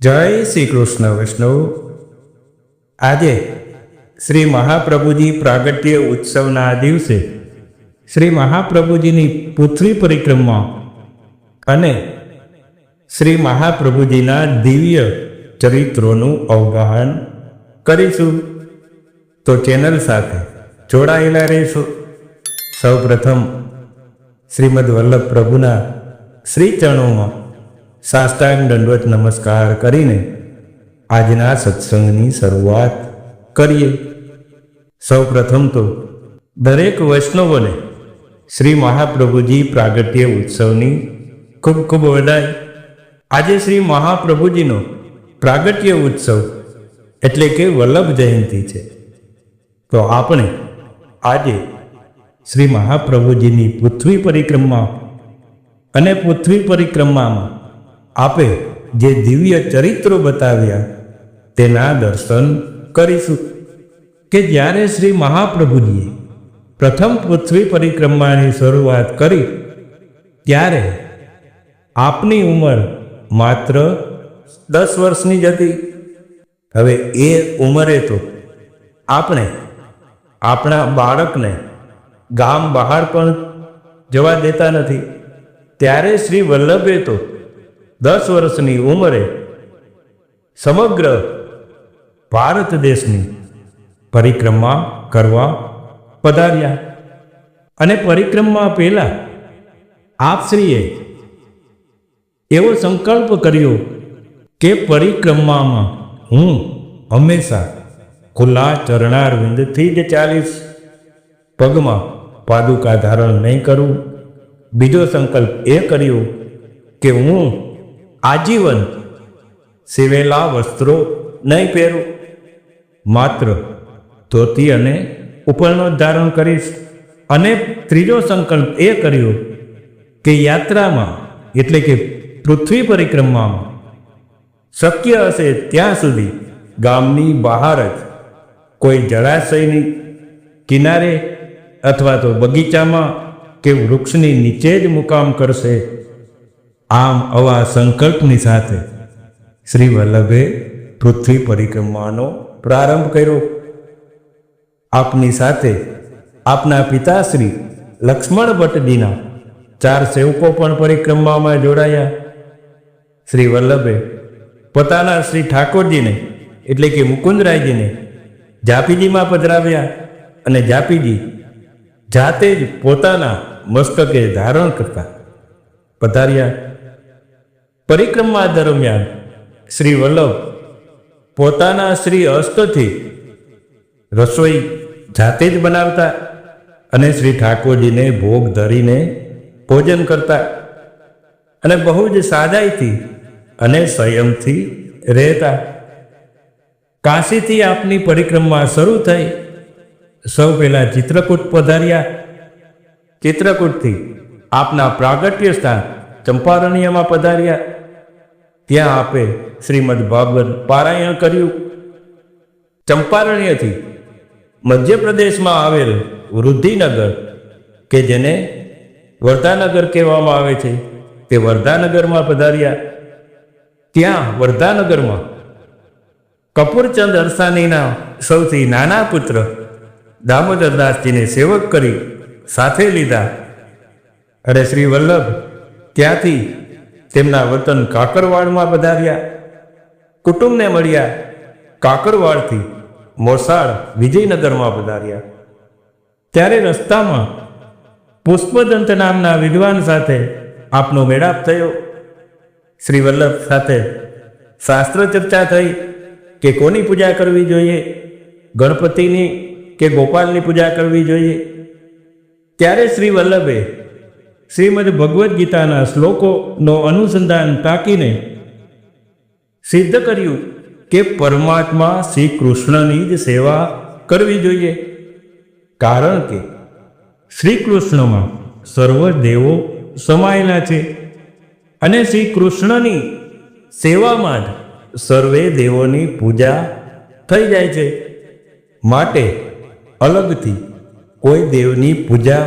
જય શ્રી કૃષ્ણ વૈષ્ણવ। આજે શ્રી મહાપ્રભુજી પ્રાગટ્ય ઉત્સવના દિવસે શ્રી મહાપ્રભુજીની પૃથ્વી પરિક્રમા અને શ્રી મહાપ્રભુજીના દિવ્ય ચરિત્રોનું અવગાહન કરીશું, તો ચેનલ સાથે જોડાયેલા રહેશો। સૌપ્રથમ શ્રીમદ વલ્લભ પ્રભુના શ્રી ચરણોમાં સાષ્ટાંગ દંડવત નમસ્કાર કરીને આજના સત્સંગની શરૂઆત કરીએ। સૌપ્રથમ તો દરેક વૈષ્ણવોને શ્રી મહાપ્રભુજી પ્રાગટ્ય ઉત્સવની ખૂબ ખૂબ વધાઈ। આજે શ્રી મહાપ્રભુજીનો પ્રાગટ્ય ઉત્સવ એટલે કે વલ્લભ જયંતિ છે, તો આપણે આજે શ્રી મહાપ્રભુજીની પૃથ્વી પરિક્રમા અને પૃથ્વી પરિક્રમામાં આપે જે દિવ્ય ચરિત્રો બતાવ્યા તેના દર્શન કરીશું કે જ્યારે શ્રી મહાપ્રભુજીએ પ્રથમ પૃથ્વી પરિક્રમાની શરૂઆત કરી ત્યારે આપની ઉંમર માત્ર 10 વર્ષની જ હતી। હવે એ ઉંમરે તો આપણે આપણા બાળકને ગામ બહાર પણ જવા દેતા નથી, ત્યારે શ્રી વલ્લભે તો 10 વર્ષની ઉંમરે સમગ્ર ભારત દેશની પરિક્રમા કરવા પધાર્યા। અને પરિક્રમા પહેલા આપશ્રીએ એવો સંકલ્પ કર્યો કે પરિક્રમામાં હું હંમેશા ખુલ્લા ચરણારવિંદથી જ ચાલીશ, પગમાં પાદુકા ધારણ નહીં કરું। બીજો સંકલ્પ એ કર્યો કે હું આજીવન સીવેલા વસ્ત્રો નહીં પહેરું, માત્ર ધોતી અને ઉપરનો જ ધારણ કરીશ। અને ત્રીજો સંકલ્પ એ કર્યો કે યાત્રામાં એટલે કે પૃથ્વી પરિક્રમામાં શક્ય હશે ત્યાં સુધી ગામની બહાર જ કોઈ જળાશયની કિનારે અથવા તો બગીચામાં કે વૃક્ષની નીચે જ મુકામ કરશે। આમ આવા સંકલ્પની સાથે શ્રી વલ્લભે પૃથ્વી પરિક્રમાનો પ્રારંભ કર્યો। આપની સાથે આપના પિતાશ્રી લક્ષ્મણ ભટ્ટજીના 4 સેવકો પણ પરિક્રમામાં જોડાયા। શ્રી વલ્લભે પોતાના શ્રી ઠાકોરજીને એટલે કે મુકુંદરાયજીને જાપીજીમાં પધરાવ્યા અને જાપીજી જાતે જ પોતાના મસ્તકે ધારણ કરતા પધાર્યા। પરિક્રમા દરમિયાન શ્રી વલ્લભ પોતાના શ્રી હસ્તથી રસોઈ જાતે જ બનાવતા અને શ્રી ઠાકોરજીને ભોગ ધરીને ભોજન કરતા અને બહુ જ સાદાઈથી અને સંયમથી રહેતા। કાશીથી આપની પરિક્રમા શરૂ થઈ। સૌ પહેલા ચિત્રકૂટ પધાર્યા। ચિત્રકૂટથી આપના પ્રાગટ્ય સ્થાન ચંપારણ્યમાં પધાર્યા। ત્યાં આપે શ્રીમદ ભાગવત પારાયણ કર્યું। ચંપારણ્યથી મધ્યપ્રદેશમાં આવેલ વૃદ્ધિનગર કે જેને વર્ધાનગર કહેવામાં આવે છે તે વર્ધાનગરમાં પધાર્યા। ત્યાં વર્ધાનગરમાં કપૂરચંદ અરસાનીના સૌથી નાના પુત્ર દામોદરદાસજીને સેવક કરી સાથે લીધા। અને શ્રી વલ્લભ ત્યાંથી તેમના વતન કાકરવાડમાં પધાર્યા। કુટુંબને મળ્યા। કાકરવાડથી મોસાળ વિજયનગરમાં પધાર્યા। ત્યારે રસ્તામાં પુષ્પદંત નામના વિદ્વાન સાથે આપનો મેળાપ થયો। શ્રી વલ્લભ સાથે શાસ્ત્ર ચર્ચા થઈ કે કોની પૂજા કરવી જોઈએ, ગણપતિની કે ગોપાલની પૂજા કરવી જોઈએ। ત્યારે શ્રી વલ્લભે શ્રીમદ ભગવદ્ ગીતાના શ્લોકોનો અનુસંધાન તાકીને સિદ્ધ કર્યું કે પરમાત્મા શ્રી કૃષ્ણની જ સેવા કરવી જોઈએ, કારણ કે શ્રી કૃષ્ણમાં સર્વ દેવો સમાયેલા છે અને શ્રી કૃષ્ણની સેવામાં જ સર્વે દેવોની પૂજા થઈ જાય છે, માટે અલગથી કોઈ દેવની પૂજા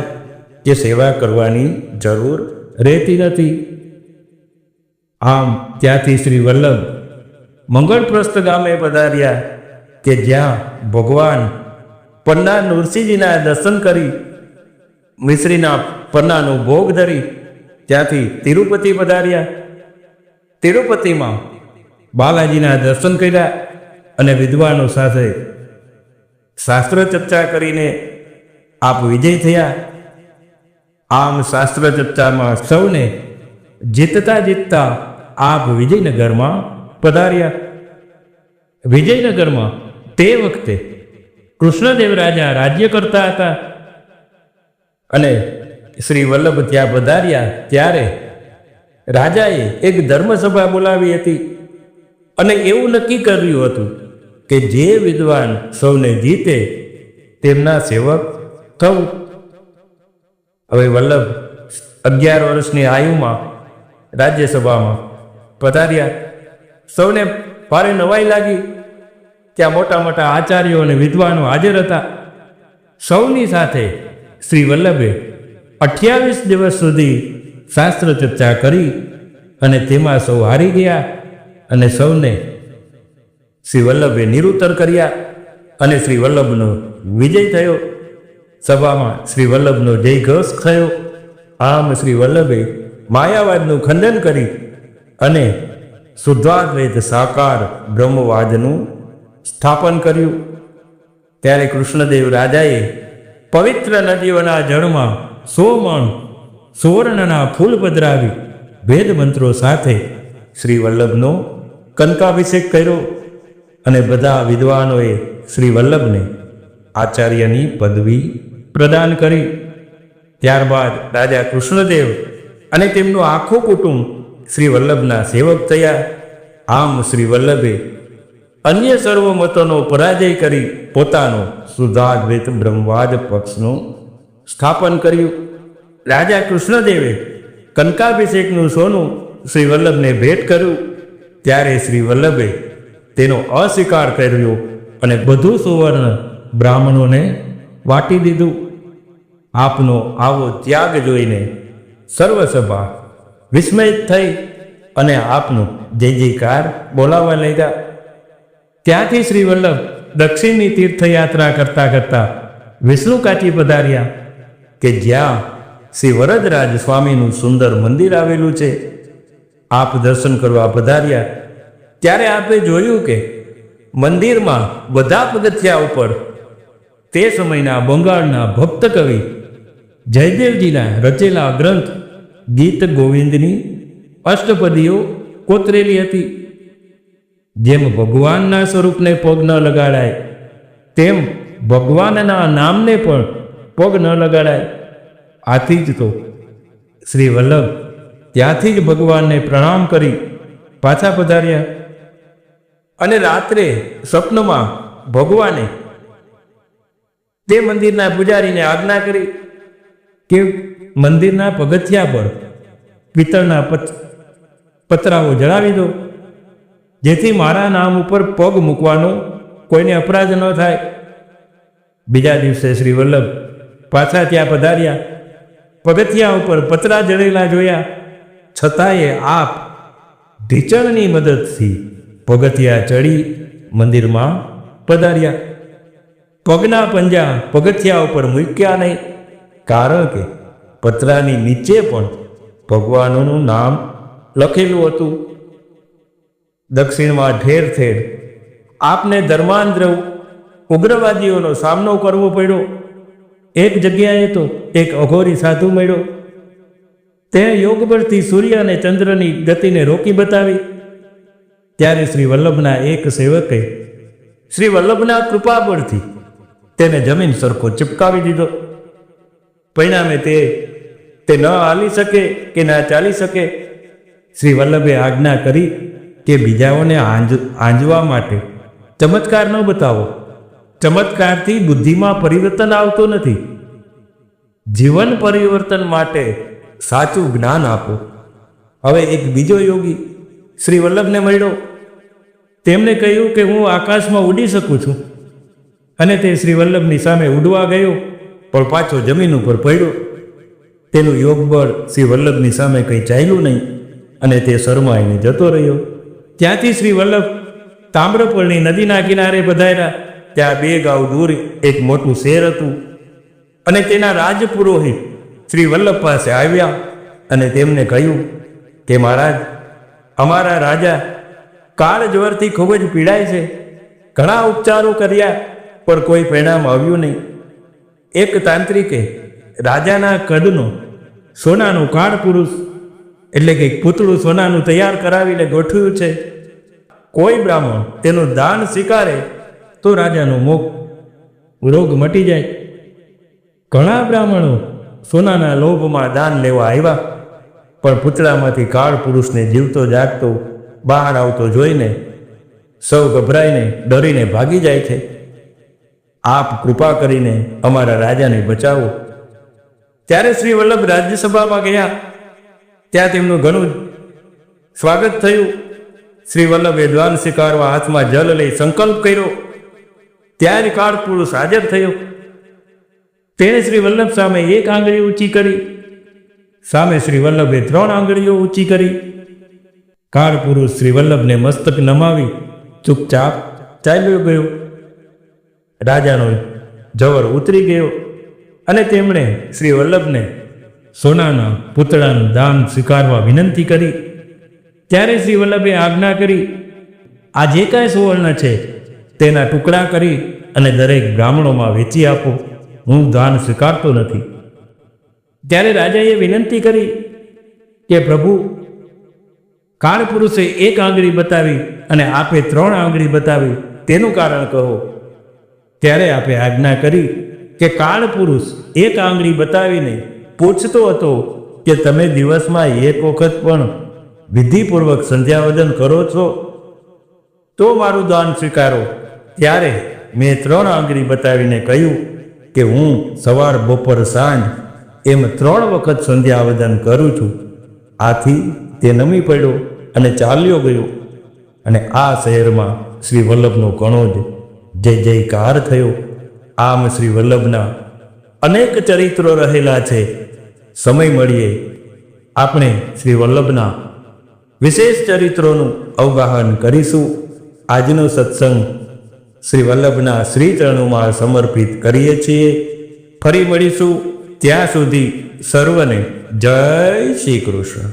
કે સેવા કરવાની જરૂર રહેતી નથી। આમ ત્યાંથી શ્રી વલ્લભ મંગળપ્રસ્થ ગામે પધાર્યા કે જ્યાં ભગવાન પન્ના નૃસિંહજીના દર્શન કરી મિશ્રીના પન્નાનો ભોગ ધરી ત્યાંથી તિરુપતિ પધાર્યા. તિરુપતિમાં બાલાજીના દર્શન કર્યા અને વિદ્વાનો સાથે શાસ્ત્ર ચર્ચા કરીને આપ વિજય થયા. આમ શાસ્ત્ર ચર્ચામાં સૌને જીતતા જીતતા આપ વિજયનગરમાં પધાર્યા. વિજયનગરમાં તે વખતે કૃષ્ણદેવ રાજા રાજ્ય કરતા હતા અને શ્રી વલ્લભ ત્યાં પધાર્યા ત્યારે રાજાએ એક ધર્મસભા બોલાવી હતી અને એવું નક્કી કર્યું હતું કે જે વિદ્વાન સૌને જીતે તેમના સેવક થવું. હવે વલ્લભ 11 વર્ષની આયુમાં રાજ્યસભામાં પધાર્યા. સૌને ભારે નવાઈ લાગી. ત્યાં મોટા મોટા આચાર્યો અને વિદ્વાનો હાજર હતા. સૌની સાથે શ્રી વલ્લભે 28 દિવસ સુધી શાસ્ત્ર ચર્ચા કરી અને તેમાં સૌ હારી ગયા અને સૌને શ્રી વલ્લભે નિરુત્તર કર્યા અને શ્રી વલ્લભનો વિજય થયો. સભામાં શ્રી વલ્લભનો જય ઘોષ થયો. આમ શ્રી વલ્લભે માયાવાદનું ખંડન કરી અને શુદ્ધાદ્વૈત સાકાર બ્રહ્મવાદનું સ્થાપન કર્યું. ત્યારે કૃષ્ણદેવ રાજાએ પવિત્ર નદીઓના જળમાં 100 મણ સુવર્ણના ફૂલ પધરાવી વેદ મંત્રો સાથે શ્રી વલ્લભનો કંકાભિષેક કર્યો અને બધા વિદ્વાનોએ શ્રી વલ્લભને આચાર્યની પદવી પ્રદાન કરી. ત્યારબાદ રાજા કૃષ્ણદેવ અને તેમનું આખું કુટુંબ શ્રી વલ્લભના સેવક થયા. આમ શ્રી વલ્લભે અન્ય સર્વ મતોનો પરાજય કરી પોતાનો શુદ્ધાદ્વૈત બ્રહ્મવાદ પક્ષનું સ્થાપન કર્યું. રાજા કૃષ્ણદેવે કંકાભિષેકનું સોનું શ્રી વલ્લભને ભેટ કર્યું ત્યારે શ્રી વલ્લભે તેનો અસ્વીકાર કર્યો અને બધું સુવર્ણ બ્રાહ્મણોને વાટી દીધું. આપનો આવો ત્યાગ જોઈને સર્વસભા વિસ્મયિત થઈ અને આપનો જય જયકાર બોલાવવા લાગ્યા. ત્યાંથી શ્રી વલ્લભ દક્ષિણની તીર્થયાત્રા કરતા કરતા વિષ્ણુકાચી પધાર્યા કે જ્યાં શ્રી વરદરાજ સ્વામીનું સુંદર મંદિર આવેલું છે. આપ દર્શન કરવા પધાર્યા ત્યારે આપે જોયું કે મંદિરમાં બધા પગથિયા ઉપર તે સમયના બંગાળના ભક્ત કવિ જયદેવજીના રચેલા ગ્રંથ ગીત ગોવિંદની અષ્ટપદીઓ કોતરેલી હતી. જેમ ભગવાનના સ્વરૂપને પગ ન લગાડાય તેમ ભગવાનના નામને પણ પગ ન લગાડાય. આથી જ તો શ્રી વલ્લભ ત્યાંથી જ ભગવાનને પ્રણામ કરી પાછા પધાર્યા અને રાત્રે સ્વપ્નમાં ભગવાને તે મંદિરના પૂજારીને આજ્ઞા કરી કે મંદિરના પગથિયા પર પિત્તળના પતરાઓ જડાવી દો જેથી મારા નામ ઉપર પગ મૂકવાનો કોઈને અપરાધ ન થાય. બીજા દિવસે શ્રી વલ્લભ પાછા ત્યાં પધાર્યા. પગથિયા ઉપર પતરા જડેલા જોયા છતાંય આપ ઢીચણની મદદથી પગથિયા ચડી મંદિરમાં પધાર્યા. પગના પંજા પગથિયા ઉપર મૂક્યા નહીં કારણ કે પતરાની નીચે પણ ભગવાનનું નામ લખેલું હતું. દક્ષિણમાં ઠેર ઠેર આપને ધર્માંધ્ર ઉગ્રવાદીઓનો સામનો કરવો પડ્યો. એક જગ્યાએ તો એક અઘોરી સાધુ મળ્યો. તે યોગ પરથી સૂર્ય અને ચંદ્રની ગતિને રોકી બતાવી. ત્યારે શ્રી વલ્લભના એક સેવકે શ્રી વલ્લભના કૃપા બળથી તેને જમીન સરખો ચિપકાવી દીધો. પરિણામે તે ન હાલી શકે કે ના ચાલી શકે. શ્રી વલ્લભે આજ્ઞા કરી કે બીજાઓને આંજવા માટે ચમત્કાર ન બતાવો. ચમત્કારથી બુદ્ધિમાં પરિવર્તન આવતું નથી. જીવન પરિવર્તન માટે સાચું જ્ઞાન આપો. હવે એક બીજો યોગી શ્રી વલ્લભને મળ્યો. તેમણે કહ્યું કે હું આકાશમાં ઉડી શકું છું અને તે શ્રી વલ્લભની સામે ઉડવા ગયો પણ પાછો જમીન ઉપર પડ્યો. તેનું યોગબળ શ્રી વલ્લભની સામે કંઈ ચાલ્યું નહીં અને તે શરમાઈને જતો રહ્યો. ત્યાંથી શ્રી વલ્લભ તામ્રપર્ણી નદીના કિનારે પધાર્યા. ત્યાં 2 ગાંવ દૂર એક મોટું શહેર હતું અને તેના રાજપુરોહિત શ્રી વલ્લભ પાસે આવ્યા અને તેમને કહ્યું કે મહારાજ, અમારા રાજા કાળજ્વરથી ખૂબ જ પીડાય છે. ઘણા ઉપચારો કર્યા પણ કોઈ પરિણામ આવ્યું નહીં. એક તાંત્રિકે રાજાના કદનો સોનાનું કાળ પુરુષ એટલે કે પૂતળું સોનાનું તૈયાર કરાવીને ગોઠવ્યું છે. કોઈ બ્રાહ્મણ તેનું દાન સ્વીકારે તો રાજાનો રોગ મટી જાય. ઘણા બ્રાહ્મણો સોનાના લોભમાં દાન લેવા આવ્યા, પણ પૂતળામાંથી કાળ પુરુષને જીવતો જાગતો બહાર આવતો જોઈને સૌ ગભરાઈને ડરીને ભાગી જાય છે. આપ કૃપા કરીને અમારા રાજાને બચાવો. ત્યારે શ્રી વલ્લભ રાજ્યસભામાં ગયા. ત્યાં તેમનું ઘણું સ્વાગત થયું. શ્રી વલ્લભે દ્વાન સ્વીકારવા હાથમાં જલ લઈ સંકલ્પ કર્યો. ત્યારે કાળ પુરુષ હાજર થયો. તેણે શ્રી વલ્લભ સામે 1 આંગળી ઊંચી કરી. સામે શ્રી વલ્લભે 3 આંગળીઓ ઊંચી કરી. કાળ પુરુષ શ્રી વલ્લભને મસ્તક નમાવી ચૂપચાપ ચાલ્યો ગયો. રાજાનો જવર ઉતરી ગયો અને તેમણે શ્રી વલ્લભને સોનાના પૂતળાનું દાન સ્વીકારવા વિનંતી કરી. ત્યારે શ્રી વલ્લભે આજ્ઞા કરી, આ જે કાંઈ સુવર્ણ છે તેના ટુકડા કરી અને દરેક બ્રાહ્મણોમાં વેચી આપો. હું દાન સ્વીકારતો નથી. ત્યારે રાજાએ વિનંતી કરી કે પ્રભુ, કાળ પુરુષે 1 આંગળી બતાવી અને આપે 3 આંગળી બતાવી, તેનું કારણ કહો. ત્યારે આપે આજ્ઞા કરી કે કાળ પુરુષ 1 આંગળી બતાવીને પૂછતો હતો કે તમે દિવસમાં 1 વખત પણ વિધિપૂર્વક સંધ્યાવદન કરો છો તો મારું દાન સ્વીકારો. ત્યારે મેં 3 આંગળી બતાવીને કહ્યું કે હું સવાર, બપોર, સાંજ એમ 3 વખત સંધ્યાવદન કરું છું. આથી તે નમી પડ્યો અને ચાલ્યો ગયો. અને આ શહેરમાં શ્રી વલ્લભનો ઘણો જ જય જયકાર થયો. આમ શ્રી વલ્લભના અનેક ચરિત્રો રહેલા છે. સમય મળીએ આપણે શ્રી વલ્લભના વિશેષ ચરિત્રોનું અવગાહન કરીશું. આજનો સત્સંગ શ્રી વલ્લભના શ્રી ચરણોમાં સમર્પિત કરીએ છીએ. ફરી મળીશું. ત્યાં સુધી સર્વને જય શ્રી કૃષ્ણ.